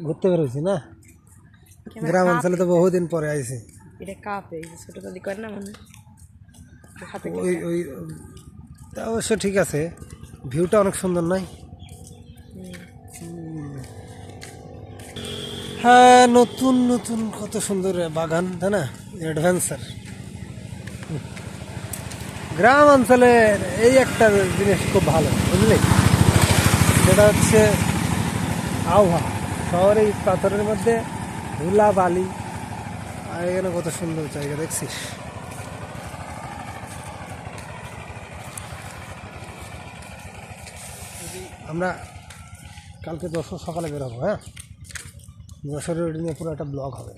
ঘুরতে বেরোছি না, গ্রাম অঞ্চলে তো বহুদিন পরে আইছি। এটা কাপ এই যে ছোট দাদি করে না মানে ওই ওই তা অবশ্য ঠিক আছে, ভিউটা অনেক সুন্দর নয়? হ্যাঁ, নতুন নতুন কত সুন্দর বাগান, তাই না? অ্যাডভেঞ্চার। গ্রাম অঞ্চলের এই একটা জিনিস খুব ভালো, বুঝলি, যেটা হচ্ছে আবহাওয়া। শহরে ইট পাথরের মধ্যে ধুলা বালি, আর এখানে কত সুন্দর জায়গা দেখছিস। আমরা কালকে যশোর সকালে বেরোবো। হ্যাঁ, যশোরের নিয়ে পুরো একটা ব্লগ হবে।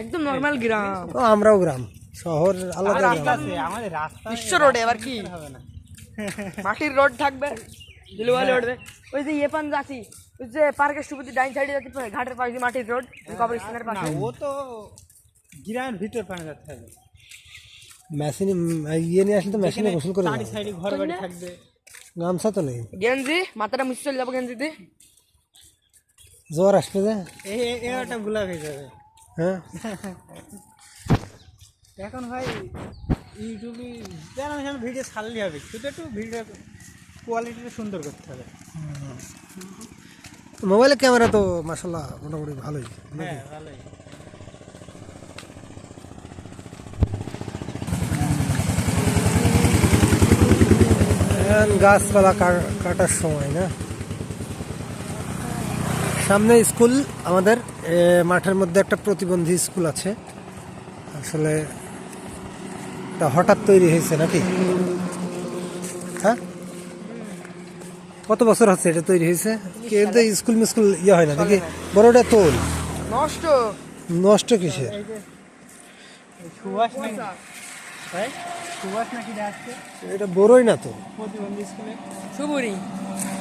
একদম নরমাল গ্রাম, আমরাও গ্রাম, শহর আলাদা। বিশ্ব রোডে আবার কি হবে না, মাটির রোড থাকবে, দিলওয়ালে উঠবে। ওই যে ইয়েপান যাচ্ছি, ওই যে পার্কের সুবিধা ডাইন সাইডে যাচ্ছি, ঘাটের পাশে দিয়ে মাটির রোড, কবরস্থানের পাশে। ও তো গ্রামের ভিতর পানি যাচ্ছে হবে, মেশিনে ইয়ে নিয়ে আসলে তো মেশিনে গোসল করে সাইডে ঘর বাড়ি থাকবে, গামছা তো নেই। গেঞ্জি মাথাটা মুছে চলে যাবো গেঞ্জিতে, জ্বর আসবে যে একটা গুলাব হয়ে যাবে। হ্যাঁ, এখন ভাই ইউটিউবে ভিডিও ছাড়লেই হবে, শুধু একটু ভিডিও কোয়ালিটিটা সুন্দর করতে হবে। মোবাইলের ক্যামেরা তো মাশাআল্লাহ মোটামুটি ভালোই। হ্যাঁ, ভালোই। গাছপালা কাটার সময় না, সামনে স্কুল আমাদের, মাঠের মধ্যে একটা প্রতিবন্ধী স্কুল আছে। আসলে এটা হঠাৎ তৈরি হয়েছে নাকি? হ্যাঁ, কত বছর হচ্ছে এটা তৈরি হয়েছে? কিন্তু স্কুল মিস্কুল ইয়ে হয় না দেখি, বড়টা তোল নষ্ট নষ্ট কিসে? সুভাষ নাকি আসছে, এটা বড়ই না তো, প্রতিবন্ধী স্কুলে সুপুরি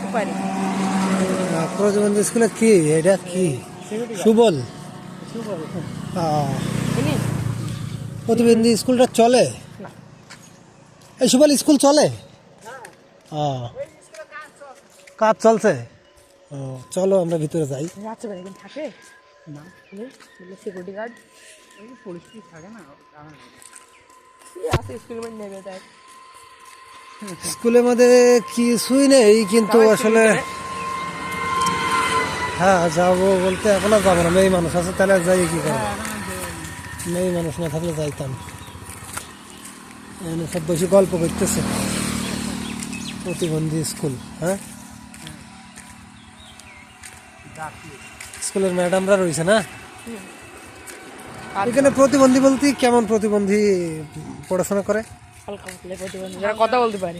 সুপারি প্রতিবন্ধী স্কুলে কি এটা কি সুবল? প্রতিবন্ধী স্কুলটা চলে? এই সুবল স্কুল চলে? কাজ চলছে। ও, চলো আমরা ভিতরে যাই। থাকে না সিকিউরিটি গার্ড পরিস্থিতি থাকে না, স্কুলের মধ্যে কিছুই নেই, কিন্তু আসলে হ্যাঁ যাবো বলতে এখন আর যাবো না, মেয়ে মানুষ আছে তাহলে যাই কি করে, মেয়ে মানুষ না থাকলে যাইতাম। এখানে সব বেশি গল্প করতেছে, প্রতিবন্ধী স্কুল। হ্যাঁ, স্কুলের ম্যাডামরা রয়েছে না এখানে। প্রতিবন্ধী বলতে কেমন প্রতিবন্ধী? পড়াশোনা করে, হালকা প্রতিবন্ধী, যারা কথা বলতে পারে।